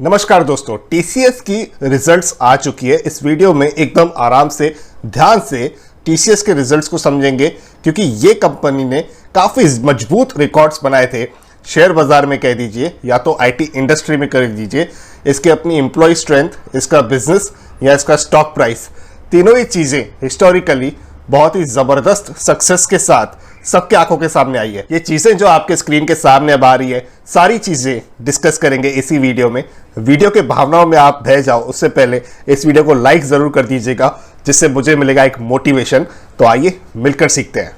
नमस्कार दोस्तों, टीसीएस की रिजल्ट्स आ चुकी है। इस वीडियो में एकदम आराम से ध्यान से टीसीएस के रिजल्ट्स को समझेंगे, क्योंकि ये कंपनी ने काफ़ी मजबूत रिकॉर्ड्स बनाए थे शेयर बाजार में, कह दीजिए या तो आईटी इंडस्ट्री में कर दीजिए। इसके अपनी एम्प्लॉय स्ट्रेंथ, इसका बिजनेस या इसका स्टॉक प्राइस, तीनों ही चीज़ें हिस्टोरिकली बहुत ही ज़बरदस्त सक्सेस के साथ सबके आंखों के सामने आई है। ये चीज़ें जो आपके स्क्रीन के सामने अब आ रही है, सारी चीज़ें डिस्कस करेंगे इसी वीडियो में। वीडियो के भावनाओं में आप बह जाओ उससे पहले इस वीडियो को लाइक ज़रूर कर दीजिएगा, जिससे मुझे मिलेगा एक मोटिवेशन। तो आइए मिलकर सीखते हैं।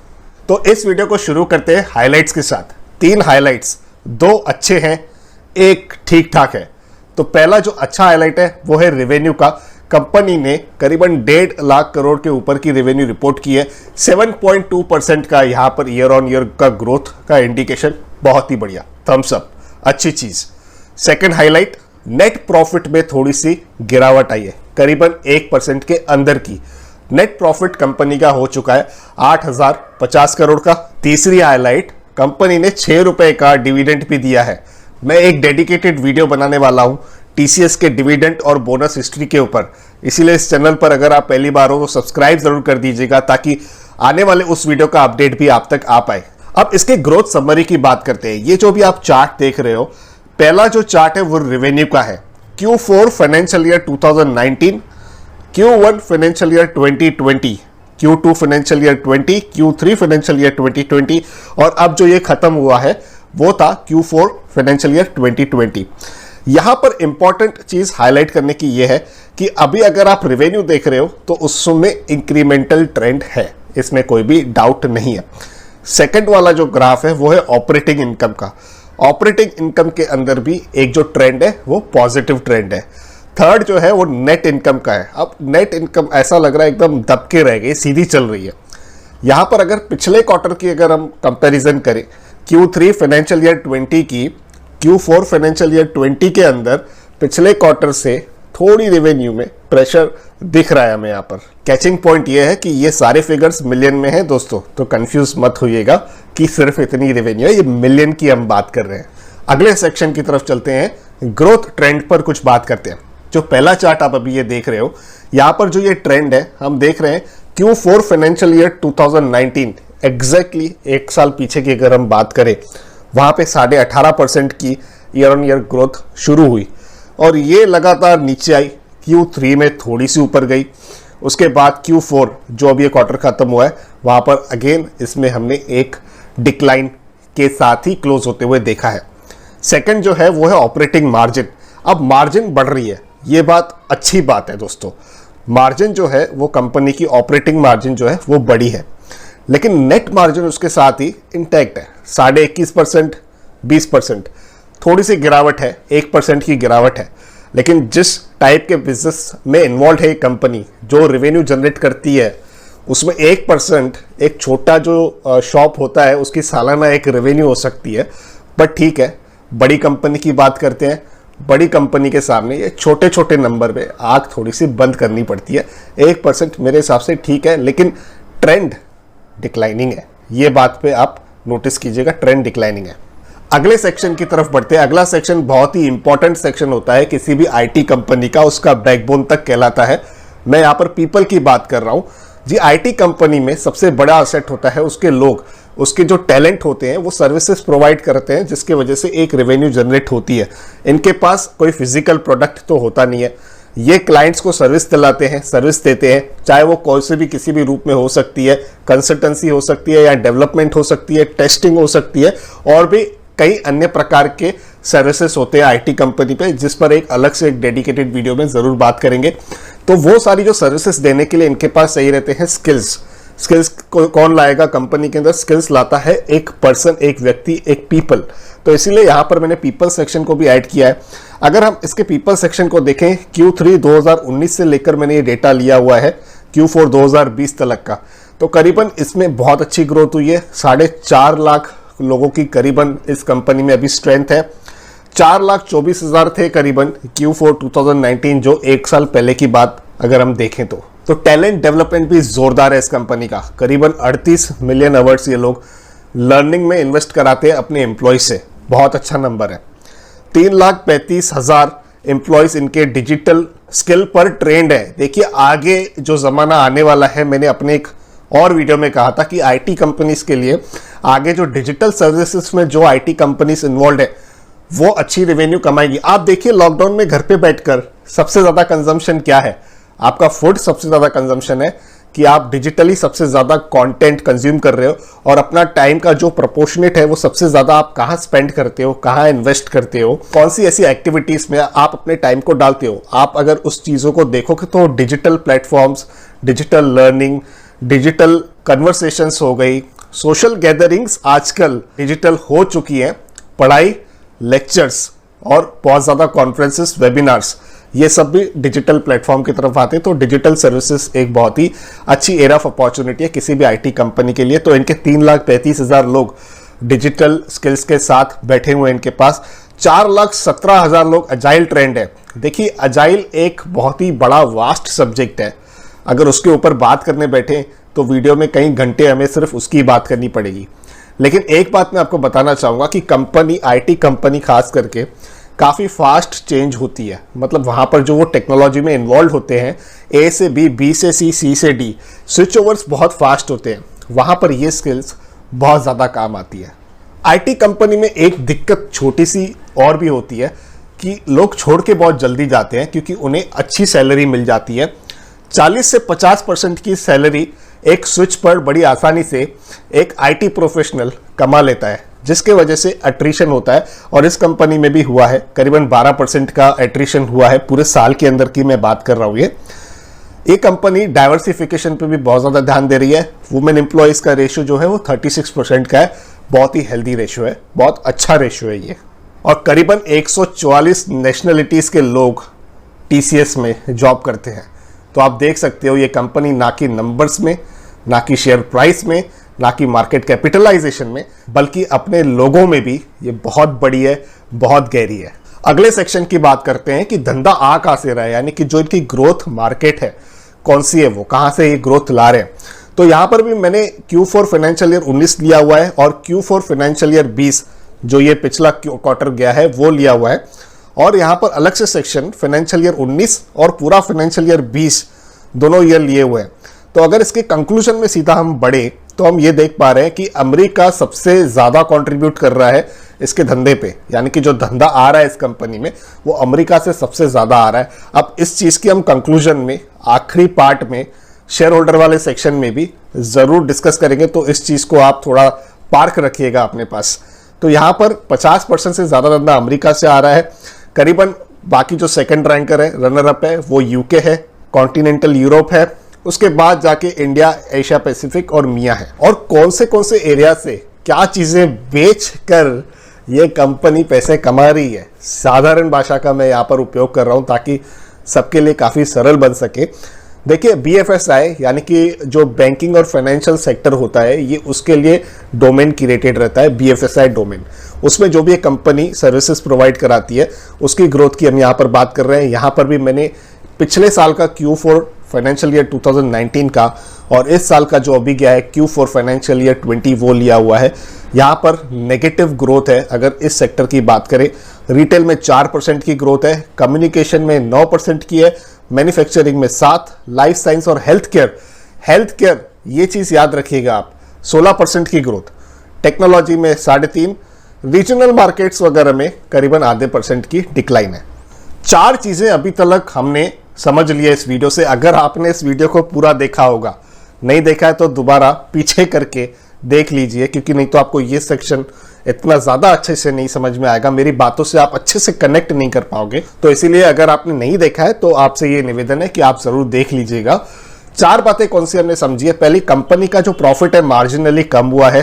तो इस वीडियो को शुरू करते हैं हाइलाइट्स के साथ। 3 हाइलाइट्स, 2 अच्छे हैं, 1 ठीक ठाक है। तो पहला जो अच्छा हाईलाइट है वो है रेवेन्यू का। कंपनी ने करीबन 1.5 लाख करोड़ के ऊपर की रेवेन्यू रिपोर्ट की है। 7.2% का यहाँ पर ईयर ऑन ईयर का ग्रोथ का इंडिकेशन, बहुत ही बढ़िया, थम्स अप, अच्छी चीज। सेकंड हाईलाइट, नेट प्रॉफिट में थोड़ी सी गिरावट आई है, करीबन 1% के अंदर की। नेट प्रॉफिट कंपनी का हो चुका है 8,050 करोड़ का। तीसरी हाईलाइट, कंपनी ने 6 रुपए का डिविडेंड भी दिया है। मैं एक डेडिकेटेड वीडियो बनाने वाला हूं टीसीएस के डिविडेंड और बोनस हिस्ट्री के ऊपर, इसीलिए इस चैनल पर अगर आप पहली बार हो तो सब्सक्राइब जरूर कर दीजिएगा, ताकि आने वाले उस वीडियो का अपडेट भी आप तक आ पाए। अब इसके ग्रोथ समरी की बात करते हैं। ये जो भी आप चार्ट देख रहे हो, पहला जो चार्ट है वो रेवेन्यू का है। Q4 financial year 2019, Q1 financial year 2020, Q2 financial year 20, Q3 financial year 2020 और अब जो ये खत्म हुआ है वो था Q4 फाइनेंशियल ईयर 2020। यहां पर इंपॉर्टेंट चीज हाईलाइट करने की यह है कि अभी अगर आप रेवेन्यू देख रहे हो तो उसमें इंक्रीमेंटल ट्रेंड है, इसमें कोई भी डाउट नहीं है। सेकंड वाला जो ग्राफ है वो है ऑपरेटिंग इनकम का। ऑपरेटिंग इनकम के अंदर भी एक जो ट्रेंड है वो पॉजिटिव ट्रेंड है। थर्ड जो है वो नेट इनकम का है। अब नेट इनकम ऐसा लग रहा है एकदम दबके रह गई, सीधी चल रही है। यहां पर अगर पिछले क्वार्टर की अगर हम कंपैरिजन करें, Q3 फाइनेंशियल ईयर 20 की Q4 फाइनेंशियल ईयर 20 के अंदर पिछले क्वार्टर से थोड़ी रेवेन्यू में प्रेशर दिख रहा है हमें। यहाँ पर कैचिंग पॉइंट ये है कि ये सारे फिगर्स मिलियन में हैं दोस्तों, तो कंफ्यूज मत होइएगा कि सिर्फ इतनी रेवेन्यू है, ये मिलियन की हम बात कर रहे हैं। अगले सेक्शन की तरफ चलते हैं, ग्रोथ ट्रेंड पर कुछ बात करते हैं। जो पहला चार्ट आप अभी ये देख रहे हो, यहाँ पर जो ये ट्रेंड है हम देख रहे हैं Q4 फाइनेंशियल ईयर 2019, एग्जैक्टली 1 साल पीछे की अगर हम बात करें, वहां पे 18.5% की ईयर ऑन ईयर ग्रोथ शुरू हुई और ये लगातार नीचे आई। Q3 में थोड़ी सी ऊपर गई, उसके बाद Q4 जो अभी ये क्वार्टर खत्म हुआ है वहां पर अगेन इसमें हमने एक डिक्लाइन के साथ ही क्लोज होते हुए देखा है। सेकंड जो है वो है ऑपरेटिंग मार्जिन। अब मार्जिन बढ़ रही है, ये बात अच्छी बात है दोस्तों। मार्जिन जो है वो कंपनी की ऑपरेटिंग मार्जिन जो है वो बड़ी है, लेकिन नेट मार्जिन उसके साथ ही इंटैक्ट है। 21.5%, 20%, थोड़ी सी गिरावट है, 1% की गिरावट है। लेकिन जिस टाइप के बिजनेस में इन्वॉल्व है कंपनी, जो रेवेन्यू जनरेट करती है, उसमें 1%, एक छोटा जो शॉप होता है उसकी सालाना एक रेवेन्यू हो सकती है। बट ठीक है, बड़ी कंपनी की बात करते हैं, बड़ी कंपनी के सामने ये छोटे छोटे नंबर पे आंख थोड़ी सी बंद करनी पड़ती है। 1% मेरे हिसाब से ठीक है, लेकिन ट्रेंड डिक्लाइनिंग है, ये बात पे आप नोटिस कीजिएगा, ट्रेंड डिक्लाइनिंग है। अगले सेक्शन की तरफ बढ़ते हैं। अगला सेक्शन बहुत ही इंपॉर्टेंट सेक्शन होता है किसी भी आईटी कंपनी का, उसका बैकबोन तक कहलाता है। मैं यहाँ पर पीपल की बात कर रहा हूँ जी। आईटी कंपनी में सबसे बड़ा असेट होता है उसके लोग, उसके जो टैलेंट होते हैं वो सर्विसेज प्रोवाइड करते हैं, जिसकी वजह से एक रेवेन्यू जनरेट होती है। इनके पास कोई फिजिकल प्रोडक्ट तो होता नहीं है, ये क्लाइंट्स को सर्विस दिलाते हैं, सर्विस देते हैं, चाहे वो कोई से भी किसी भी रूप में हो सकती है, कंसल्टेंसी हो सकती है या डेवलपमेंट हो सकती है, टेस्टिंग हो सकती है, और भी कई अन्य प्रकार के सर्विसेज होते हैं आईटी कंपनी पे, जिस पर एक अलग से एक डेडिकेटेड वीडियो में जरूर बात करेंगे। तो वो सारी जो सर्विसेज देने के लिए इनके पास सही रहते हैं स्किल्स। स्किल्स को कौन लाएगा कंपनी के अंदर? स्किल्स लाता है एक पर्सन, एक व्यक्ति, एक पीपल। तो इसीलिए यहां पर मैंने पीपल सेक्शन को भी ऐड किया है। अगर हम इसके पीपल सेक्शन को देखें, Q3 2019 से लेकर मैंने ये डेटा लिया हुआ है Q4 2020 तक का, तो करीबन इसमें बहुत अच्छी ग्रोथ हुई है। 4.5 लाख लोगों की करीबन इस कंपनी में अभी स्ट्रेंथ है। 4,24,000 थे करीबन Q4 2019, जो 1 साल पहले की बात अगर हम देखें तो टैलेंट डेवलपमेंट भी जोरदार है इस कंपनी का। करीबन 38 मिलियन आवर्स ये लोग लर्निंग में इन्वेस्ट कराते हैं अपने एम्प्लॉय से, बहुत अच्छा नंबर है। 3,35,000 एम्प्लॉयज इनके डिजिटल स्किल पर ट्रेंड है। देखिए आगे जो ज़माना आने वाला है, मैंने अपने एक और वीडियो में कहा था कि आईटी कंपनीज के लिए आगे जो डिजिटल सर्विसेज में जो आईटी कंपनीज इन्वॉल्व है वो अच्छी रेवेन्यू कमाएगी। आप देखिए लॉकडाउन में घर पे बैठकर सबसे ज़्यादा कंजम्पशन क्या है? आपका फूड सबसे ज़्यादा कंजम्पशन है कि आप डिजिटली सबसे ज़्यादा कंटेंट कंज्यूम कर रहे हो, और अपना टाइम का जो प्रोपोर्शनेट है वो सबसे ज़्यादा आप कहाँ स्पेंड करते हो, कहाँ इन्वेस्ट करते हो, कौन सी ऐसी एक्टिविटीज़ में आप अपने टाइम को डालते हो। आप अगर उस चीज़ों को देखोगे तो digital platforms, digital learning, digital conversations हो गई, सोशल गैदरिंग्स आजकल डिजिटल हो चुकी हैं, पढ़ाई, लेक्चर्स और बहुत ज़्यादा कॉन्फ्रेंसेस, वेबिनार्स, ये सब भी डिजिटल प्लेटफॉर्म की तरफ आते हैं। तो डिजिटल सर्विसेज एक बहुत ही अच्छी एरिया ऑफ अपॉर्चुनिटी है किसी भी आईटी कंपनी के लिए। तो इनके 3,35,000 लोग डिजिटल स्किल्स के साथ बैठे हुए हैं इनके पास। 4,17,000 लोग अजाइल ट्रेंड है। देखिए अजाइल एक बहुत ही बड़ा वास्ट सब्जेक्ट है, अगर उसके ऊपर बात करने बैठे तो वीडियो में कई घंटे हमें सिर्फ उसकी बात करनी पड़ेगी। लेकिन एक बात मैं आपको बताना चाहूँगा कि कंपनी, आईटी कंपनी खास करके काफ़ी फास्ट चेंज होती है। मतलब वहाँ पर जो वो टेक्नोलॉजी में इन्वॉल्व होते हैं, ए से बी, बी से सी, सी से डी, स्विच ओवर्स बहुत फास्ट होते हैं। वहाँ पर ये स्किल्स बहुत ज़्यादा काम आती है। आईटी कंपनी में एक दिक्कत छोटी सी और भी होती है कि लोग छोड़ के बहुत जल्दी जाते हैं क्योंकि उन्हें अच्छी सैलरी मिल जाती है। 40 से 50% की सैलरी एक स्विच पर बड़ी आसानी से एक आईटी प्रोफेशनल कमा लेता है, जिसके वजह से अट्रिशन होता है। और इस कंपनी में भी हुआ है, करीबन 12% का अट्रिशन हुआ है पूरे साल के अंदर की मैं बात कर रहा हूँ। ये कंपनी डाइवर्सिफिकेशन पे भी बहुत ज़्यादा ध्यान दे रही है। वुमेन एम्प्लॉयज़ का रेशियो जो है वो 36% का है, बहुत ही हेल्दी रेशियो है, बहुत अच्छा रेशियो है ये। और करीबन 144 नेशनलिटीज़ के लोग टीसीएस में जॉब करते हैं। तो आप देख सकते हो ये कंपनी ना कि नंबर्स में, ना कि शेयर प्राइस में, ना कि मार्केट कैपिटलाइजेशन में, बल्कि अपने लोगों में भी ये बहुत बड़ी है, बहुत गहरी है। अगले सेक्शन की बात करते हैं कि धंधा आ कहाँ से रहा है, यानी कि जो इनकी ग्रोथ मार्केट है कौन सी है, वो कहाँ से ये ग्रोथ ला रहे हैं। तो यहाँ पर भी मैंने Q4 फाइनेंशियल ईयर 19 लिया हुआ है और Q4 फाइनेंशियल ईयर 20 जो ये पिछला क्वार्टर गया है वो लिया हुआ है। और यहाँ पर अलग से सेक्शन फाइनेंशियल ईयर 19 और पूरा फाइनेंशियल ईयर 20 दोनों ईयर लिए हुए हैं। तो अगर इसके कंक्लूजन में सीधा हम बढ़े तो हम ये देख पा रहे हैं कि अमेरिका सबसे ज़्यादा कंट्रीब्यूट कर रहा है इसके धंधे पे, यानी कि जो धंधा आ रहा है इस कंपनी में वो अमेरिका से सबसे ज़्यादा आ रहा है। अब इस चीज़ की हम कंक्लूजन में आखिरी पार्ट में शेयर होल्डर वाले सेक्शन में भी ज़रूर डिस्कस करेंगे, तो इस चीज़ को आप थोड़ा पार्क रखिएगा अपने पास। तो यहाँ पर 50% से ज़्यादा धंधा अमेरिका से आ रहा है। करीबन बाकी जो सेकंड रैंकर है, रनर अप है, वो यूके है, कॉन्टिनेंटल यूरोप है, उसके बाद जाके इंडिया, एशिया पैसिफिक और मियाँ है। और कौन से एरिया से क्या चीज़ें बेच कर ये कंपनी पैसे कमा रही है, साधारण भाषा का मैं यहाँ पर उपयोग कर रहा हूँ ताकि सबके लिए काफ़ी सरल बन सके। देखिए BFSI यानी कि जो बैंकिंग और फाइनेंशियल सेक्टर होता है, ये उसके लिए डोमेन क्रिएटेड रहता है, BFSI डोमेन। उसमें जो भी एक कंपनी सर्विसेज प्रोवाइड कराती है उसकी ग्रोथ की हम यहाँ पर बात कर रहे हैं। यहाँ पर भी मैंने पिछले साल का Q4 फाइनेंशियल ईयर 2019 का और इस साल का जो अभी गया है Q4 फाइनेंशियल ईयर 20 वो लिया हुआ है। यहाँ पर नेगेटिव ग्रोथ है अगर इस सेक्टर की बात करें। रिटेल में 4% की ग्रोथ है, कम्युनिकेशन में 9% की है, मैन्युफैक्चरिंग में 7%, लाइफ साइंस और हेल्थ केयर ये चीज़ याद रखिएगा आप, 16% की ग्रोथ, टेक्नोलॉजी में 3.5%, रीजनल मार्केट्स वगैरह में करीबन आधे % की डिक्लाइन है। 4 चीज़ें अभी तक हमने समझ लिया इस वीडियो से। अगर आपने इस वीडियो को पूरा देखा होगा, नहीं देखा है तो दोबारा पीछे करके देख लीजिए, क्योंकि नहीं तो आपको ये सेक्शन इतना ज़्यादा अच्छे से नहीं समझ में आएगा, मेरी बातों से आप अच्छे से कनेक्ट नहीं कर पाओगे। तो इसीलिए अगर आपने नहीं देखा है तो आपसे ये निवेदन है कि आप ज़रूर देख लीजिएगा। 4 बातें कौन सी हमने समझी है। पहली, कंपनी का जो प्रॉफिट है मार्जिनली कम हुआ है,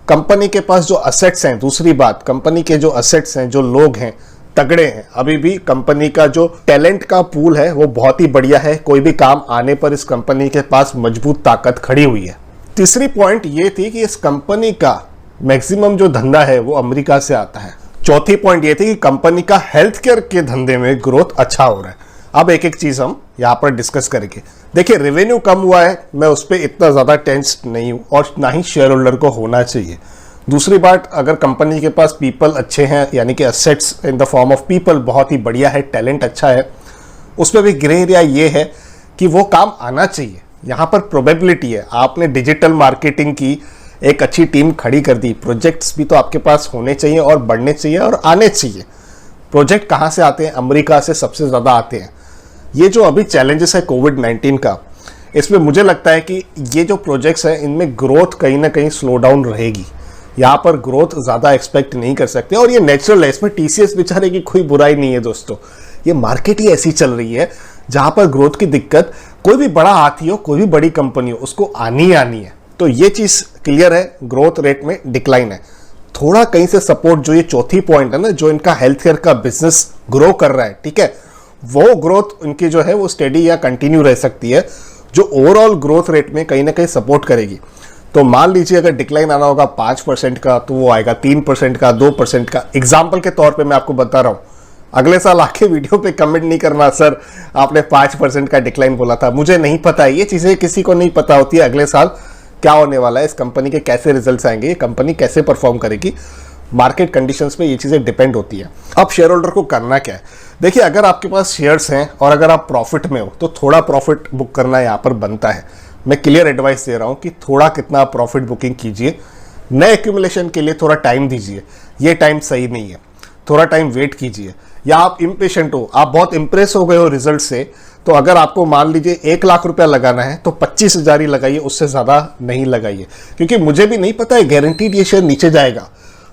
कंपनी के पास जो असेट्स हैं। दूसरी बात, कंपनी के जो असेट्स हैं, जो लोग हैं, तगड़े हैं। अभी भी कंपनी का जो टैलेंट का पूल है वो बहुत ही बढ़िया है, कोई भी काम आने पर इस कंपनी के पास मजबूत ताकत खड़ी हुई है। तीसरी पॉइंट ये थी कि इस कंपनी का मैक्सिमम जो धंधा है वो अमेरिका से आता है। चौथी पॉइंट ये थी कि कंपनी का हेल्थ केयर के धंधे में ग्रोथ अच्छा हो रहा है। अब एक एक चीज हम यहाँ पर डिस्कस करेंगे। देखिए, रेवेन्यू कम हुआ है, मैं उस पर इतना ज्यादा टेंस नहीं हूं और ना ही शेयर होल्डर को होना चाहिए। दूसरी बात, अगर कंपनी के पास पीपल अच्छे हैं, यानी कि assets in the form of people बहुत ही बढ़िया है, टैलेंट अच्छा है, उसमें भी ग्रे एरिया ये है कि वो काम आना चाहिए। यहाँ पर प्रोबेबिलिटी है, आपने डिजिटल मार्केटिंग की एक अच्छी टीम खड़ी कर दी, प्रोजेक्ट्स भी तो आपके पास होने चाहिए और बढ़ने चाहिए और आने चाहिए। प्रोजेक्ट कहाँ से आते हैं? अमेरिका से सबसे ज़्यादा आते हैं। ये जो अभी चैलेंजेस है कोविड-19 का, इसमें मुझे लगता है कि ये जो प्रोजेक्ट्स हैं इनमें ग्रोथ कहीं ना कहीं स्लो डाउन रहेगी। यहाँ पर ग्रोथ ज़्यादा एक्सपेक्ट नहीं कर सकते और ये नेचुरल है, इसमें टीसीएस बेचारे की कोई बुराई नहीं है दोस्तों। ये मार्केट ही ऐसी चल रही है जहाँ पर ग्रोथ की दिक्कत, कोई भी बड़ा हाथी हो, कोई भी बड़ी कंपनी हो, उसको आनी है। तो ये चीज़ क्लियर है, ग्रोथ रेट में डिक्लाइन है। थोड़ा कहीं से सपोर्ट, जो ये चौथी पॉइंट है ना, जो इनका हेल्थ केयर का बिजनेस ग्रो कर रहा है, ठीक है, वो ग्रोथ इनकी जो है वो स्टेडी या कंटिन्यू रह सकती है, जो ओवरऑल ग्रोथ रेट में कहीं ना कहीं सपोर्ट करेगी। तो मान लीजिए अगर डिक्लाइन आना होगा 5% का, तो वो आएगा 3% का, 2% का। एग्जाम्पल के तौर पे मैं आपको बता रहा हूँ, अगले साल आके वीडियो पे कमेंट नहीं करना सर आपने 5% का डिक्लाइन बोला था। मुझे नहीं पता है, ये चीज़ें किसी को नहीं पता होती है अगले साल क्या होने वाला है, इस कंपनी के कैसे रिजल्ट्स आएंगे, ये कंपनी कैसे परफॉर्म करेगी, मार्केट कंडीशंस पे ये चीज़ें डिपेंड होती है। अब शेयर होल्डर को करना क्या है? देखिए, अगर आपके पास शेयर्स हैं और अगर आप प्रॉफिट में हो तो थोड़ा प्रॉफिट बुक करना यहाँ पर बनता है। मैं क्लियर एडवाइस दे रहा हूँ कि थोड़ा कितना प्रॉफिट बुकिंग कीजिए, नए एक्यूमुलेशन के लिए थोड़ा टाइम दीजिए। ये टाइम सही नहीं है, थोड़ा टाइम वेट कीजिए। या आप इम्पेशेंट हो, आप बहुत इंप्रेस हो गए हो रिजल्ट से, तो अगर आपको मान लीजिए 1 लाख रुपया लगाना है तो 25,000 ही लगाइए, उससे ज़्यादा नहीं लगाइए। क्योंकि मुझे भी नहीं पता है गारंटीड ये शेयर नीचे जाएगा।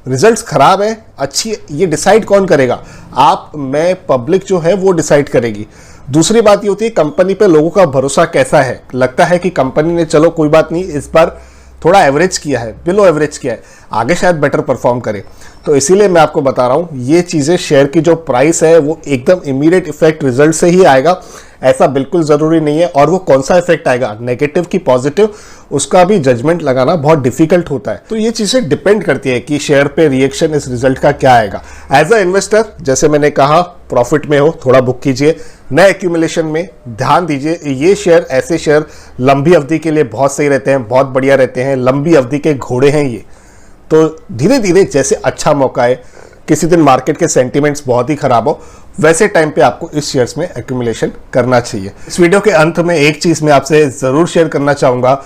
रिजल्ट्स खराब है, अच्छी है, ये डिसाइड कौन करेगा? आप, मैं, पब्लिक जो है वो डिसाइड करेगी। दूसरी बात ये होती है कंपनी पे लोगों का भरोसा कैसा है। लगता है कि कंपनी ने चलो कोई बात नहीं, इस बार थोड़ा एवरेज किया है, बिलो एवरेज किया है, आगे शायद बेटर परफॉर्म करे। तो इसीलिए मैं आपको बता रहा हूँ, ये चीज़ें, शेयर की जो प्राइस है वो एकदम इमीडिएट इफेक्ट रिजल्ट से ही आएगा, ऐसा बिल्कुल ज़रूरी नहीं है। और वो कौन सा इफेक्ट आएगा, नेगेटिव की पॉजिटिव, उसका भी जजमेंट लगाना बहुत डिफिकल्ट होता है। तो ये चीज़ें डिपेंड करती है कि शेयर पे रिएक्शन इस रिजल्ट का क्या आएगा। एज अ इन्वेस्टर, जैसे मैंने कहा, प्रॉफिट में हो थोड़ा बुक कीजिए, नए एक्यूमुलेशन में ध्यान दीजिए। ये शेयर, ऐसे शेयर लंबी अवधि के लिए बहुत सही रहते हैं, बहुत बढ़िया रहते हैं, लंबी अवधि के घोड़े हैं ये। तो धीरे धीरे जैसे अच्छा मौका है, किसी दिन मार्केट के सेंटिमेंट्स बहुत ही खराब हो, वैसे टाइम पे आपको इस शेयर्स में एक्यूमुलेशन करना चाहिए। इस वीडियो के अंत में एक चीज़ मैं आपसे ज़रूर शेयर करना चाहूँगा,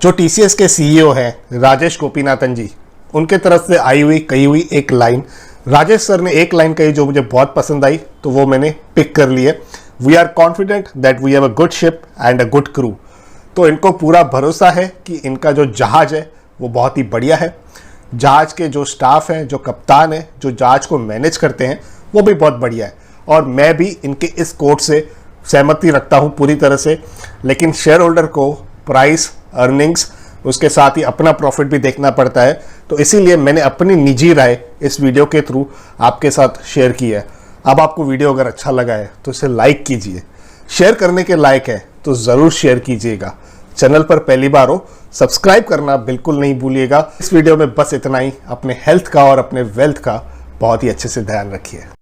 जो टीसीएस के सीईओ हैं राजेश गोपीनाथन जी, उनके तरफ से कही हुई एक लाइन, राजेश सर ने एक लाइन कही जो मुझे बहुत पसंद आई, तो वो मैंने पिक कर ली है। We are confident that we have a good ship and a good crew. तो इनको पूरा भरोसा है कि इनका जो जहाज है वो बहुत ही बढ़िया है, जहाज के जो स्टाफ हैं, जो कप्तान हैं, जो जहाज को मैनेज करते हैं, वो भी बहुत बढ़िया है। और मैं भी इनके इस कोट से सहमति रखता हूँ पूरी तरह से। लेकिन शेयर होल्डर को प्राइस, अर्निंग्स, उसके साथ ही अपना प्रॉफिट भी देखना पड़ता है। तो इसीलिए मैंने अपनी निजी राय इस वीडियो के थ्रू आपके साथ शेयर की है। अब आपको वीडियो अगर अच्छा लगा है तो इसे लाइक कीजिए, शेयर करने के लायक है तो ज़रूर शेयर कीजिएगा। चैनल पर पहली बार हो, सब्सक्राइब करना बिल्कुल नहीं भूलिएगा। इस वीडियो में बस इतना ही। अपने हेल्थ का और अपने वेल्थ का बहुत ही अच्छे से ध्यान रखिए।